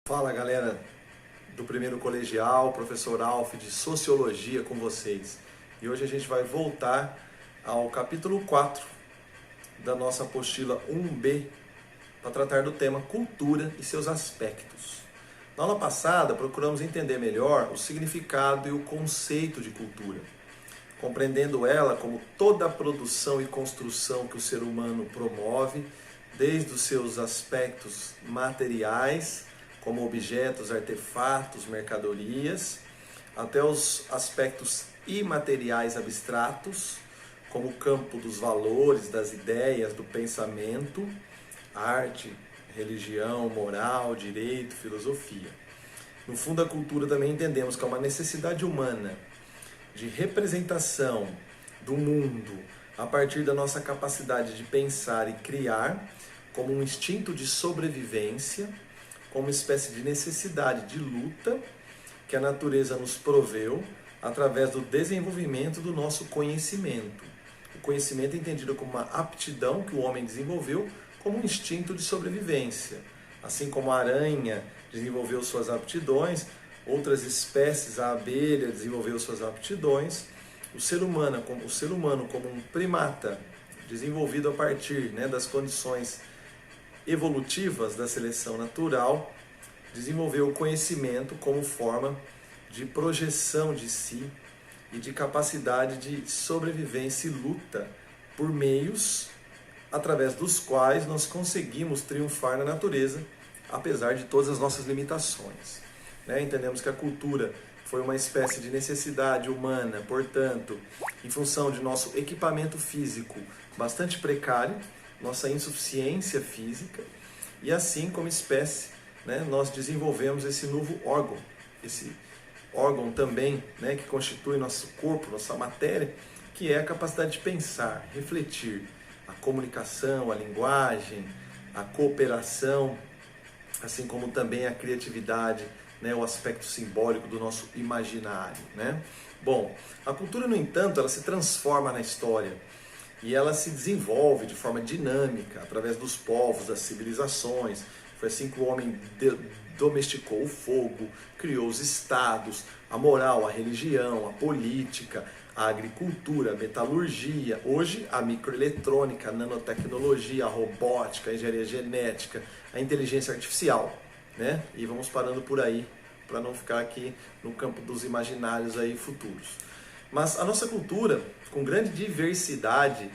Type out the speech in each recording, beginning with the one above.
Fala galera do primeiro colegial, professor Alf de Sociologia com vocês. E hoje a gente vai voltar ao capítulo 4 da nossa apostila 1B para tratar do tema cultura e seus aspectos. Na aula passada procuramos entender melhor o significado e o conceito de cultura, compreendendo ela como toda a produção e construção que o ser humano promove, desde os seus aspectos materiais, como objetos, artefatos, mercadorias, até os aspectos imateriais abstratos, como o campo dos valores, das ideias, do pensamento, arte, religião, moral, direito, filosofia. No fundo, a cultura também entendemos que é uma necessidade humana de representação do mundo a partir da nossa capacidade de pensar e criar, como um instinto de sobrevivência, como uma espécie de necessidade de luta que a natureza nos proveu através do desenvolvimento do nosso conhecimento. O conhecimento é entendido como uma aptidão que o homem desenvolveu como um instinto de sobrevivência. Assim como a aranha desenvolveu suas aptidões, outras espécies, a abelha desenvolveu suas aptidões, o ser humano como um primata desenvolvido a partir das condições evolutivas da seleção natural, desenvolveu o conhecimento como forma de projeção de si e de capacidade de sobrevivência e luta por meios através dos quais nós conseguimos triunfar na natureza, apesar de todas as nossas limitações. Entendemos que a cultura foi uma espécie de necessidade humana, portanto, em função de nosso equipamento físico bastante precário, nossa insuficiência física, e assim como espécie, nós desenvolvemos esse novo órgão também, que constitui nosso corpo, nossa matéria, que é a capacidade de pensar, refletir, a comunicação, a linguagem, a cooperação, assim como também a criatividade, o aspecto simbólico do nosso imaginário. Bom, a cultura, no entanto, ela se transforma na história, e ela se desenvolve de forma dinâmica através dos povos, das civilizações. Foi assim que o homem domesticou o fogo, criou os estados, a moral, a religião, a política, a agricultura, a metalurgia, hoje a microeletrônica, a nanotecnologia, a robótica, a engenharia genética, a inteligência artificial. E vamos parando por aí, para não ficar aqui no campo dos imaginários aí futuros. Mas a nossa cultura, com grande diversidade,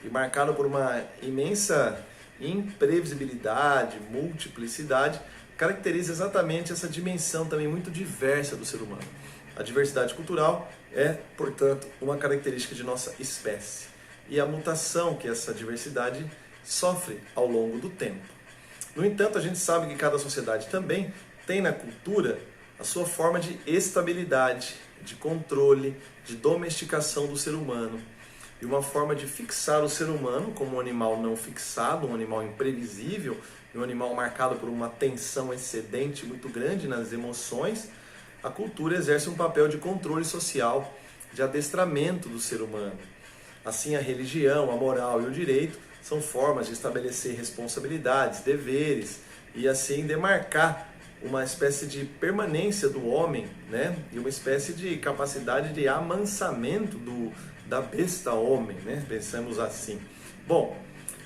e marcada por uma imensa imprevisibilidade, multiplicidade, caracteriza exatamente essa dimensão também muito diversa do ser humano. A diversidade cultural é, portanto, uma característica de nossa espécie. E a mutação que essa diversidade sofre ao longo do tempo. No entanto, a gente sabe que cada sociedade também tem na cultura a sua forma de estabilidade, de controle, de domesticação do ser humano, e uma forma de fixar o ser humano como um animal não fixado, um animal imprevisível, um animal marcado por uma tensão excedente muito grande nas emoções. A cultura exerce um papel de controle social, de adestramento do ser humano. Assim, a religião, a moral e o direito são formas de estabelecer responsabilidades, deveres, e assim demarcar uma espécie de permanência do homem, e uma espécie de capacidade de amansamento da besta homem, pensamos assim. Bom,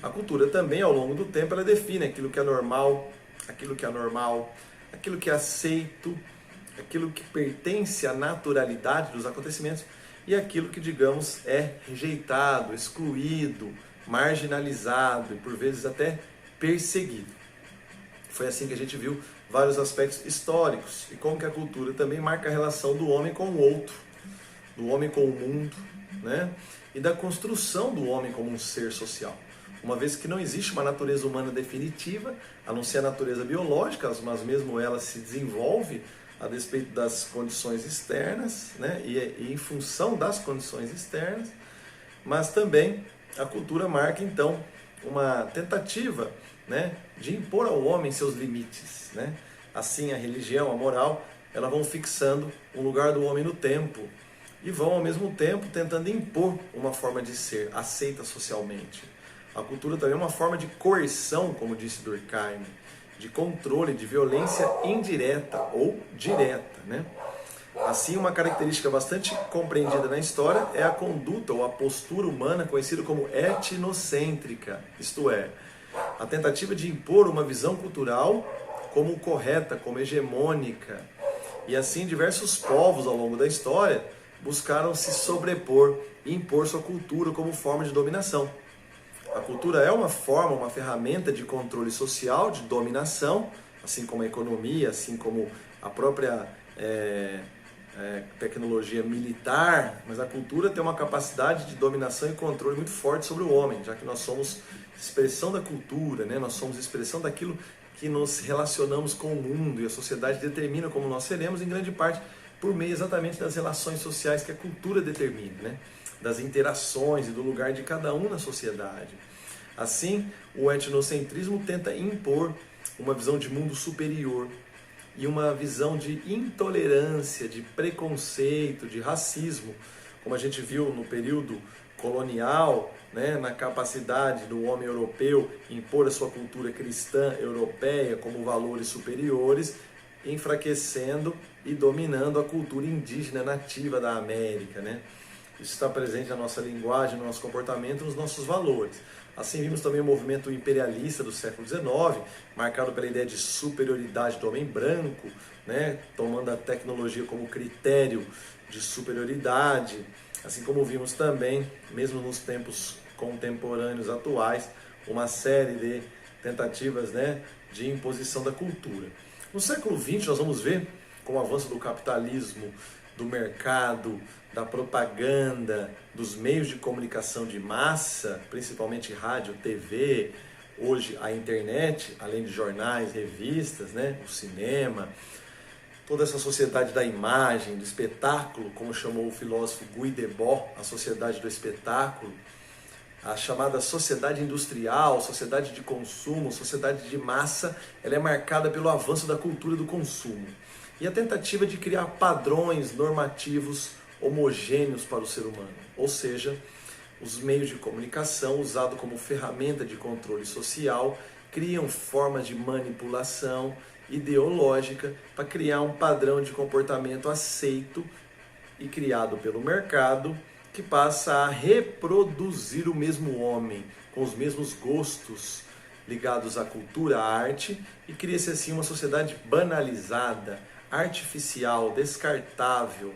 a cultura também, ao longo do tempo, ela define aquilo que é normal, aquilo que é anormal, aquilo que é aceito, aquilo que pertence à naturalidade dos acontecimentos e aquilo que, digamos, é rejeitado, excluído, marginalizado e, por vezes, até perseguido. Foi assim que a gente viu vários aspectos históricos e como que a cultura também marca a relação do homem com o outro, do homem com o mundo, e da construção do homem como um ser social. Uma vez que não existe uma natureza humana definitiva, a não ser a natureza biológica, mas mesmo ela se desenvolve a despeito das condições externas, e em função das condições externas, mas também a cultura marca então uma tentativa de impor ao homem seus limites. Assim, a religião, a moral, elas vão fixando um lugar do homem no tempo e vão, ao mesmo tempo, tentando impor uma forma de ser aceita socialmente. A cultura também é uma forma de coerção, como disse Durkheim, de controle, de violência indireta ou direta, né? Assim, uma característica bastante compreendida na história é a conduta ou a postura humana conhecida como etnocêntrica, isto é, a tentativa de impor uma visão cultural como correta, como hegemônica. E assim, diversos povos ao longo da história buscaram se sobrepor e impor sua cultura como forma de dominação. A cultura é uma forma, uma ferramenta de controle social, de dominação, assim como a economia, assim como a própria tecnologia militar, mas a cultura tem uma capacidade de dominação e controle muito forte sobre o homem, já que nós somos expressão da cultura, né? Nós somos expressão daquilo que nos relacionamos com o mundo, e a sociedade determina como nós seremos, em grande parte por meio exatamente das relações sociais que a cultura determina, né? Das interações e do lugar de cada um na sociedade. Assim, o etnocentrismo tenta impor uma visão de mundo superior e uma visão de intolerância, de preconceito, de racismo, como a gente viu no período colonial, né, na capacidade do homem europeu impor a sua cultura cristã europeia como valores superiores, enfraquecendo e dominando a cultura indígena nativa da América, né? Isso está presente na nossa linguagem, no nosso comportamento, nos nossos valores. Assim, vimos também o movimento imperialista do século XIX, marcado pela ideia de superioridade do homem branco, né, tomando a tecnologia como critério de superioridade, assim como vimos também, mesmo nos tempos contemporâneos atuais, uma série de tentativas, né, de imposição da cultura. No século XX, nós vamos ver, com o avanço do capitalismo, do mercado, da propaganda, dos meios de comunicação de massa, principalmente rádio, TV, hoje a internet, além de jornais, revistas, né, o cinema, toda essa sociedade da imagem, do espetáculo, como chamou o filósofo Guy Debord, a sociedade do espetáculo, a chamada sociedade industrial, sociedade de consumo, sociedade de massa, ela é marcada pelo avanço da cultura do consumo e a tentativa de criar padrões normativos homogêneos para o ser humano, ou seja, os meios de comunicação usados como ferramenta de controle social criam formas de manipulação ideológica para criar um padrão de comportamento aceito e criado pelo mercado que passa a reproduzir o mesmo homem com os mesmos gostos ligados à cultura, à arte, e cria-se assim uma sociedade banalizada, artificial, descartável,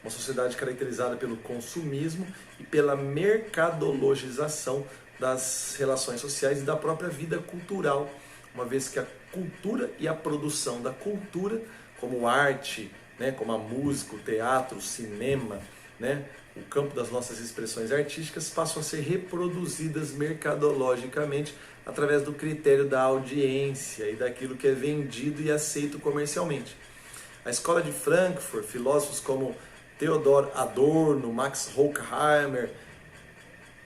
uma sociedade caracterizada pelo consumismo e pela mercadologização das relações sociais e da própria vida cultural, uma vez que a cultura e a produção da cultura, como arte, né, como a música, o teatro, o cinema, né, o campo das nossas expressões artísticas, passam a ser reproduzidas mercadologicamente através do critério da audiência e daquilo que é vendido e aceito comercialmente. A escola de Frankfurt, filósofos como Theodor Adorno, Max Horkheimer,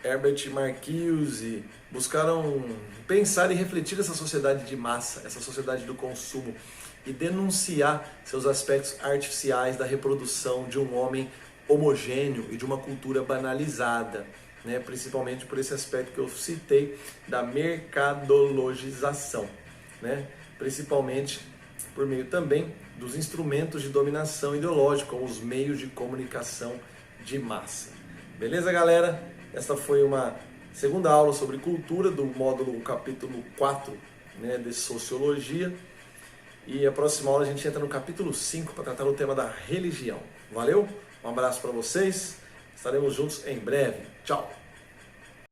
Herbert Marcuse, buscaram pensar e refletir essa sociedade de massa, essa sociedade do consumo, e denunciar seus aspectos artificiais da reprodução de um homem homogêneo e de uma cultura banalizada, né? Principalmente por esse aspecto que eu citei da mercadologização, né? Principalmente por meio também dos instrumentos de dominação ideológica, como os meios de comunicação de massa. Beleza, galera? Esta foi uma segunda aula sobre cultura do módulo capítulo 4, né, de Sociologia. E a próxima aula a gente entra no capítulo 5 para tratar o tema da religião. Valeu? Um abraço para vocês. Estaremos juntos em breve. Tchau!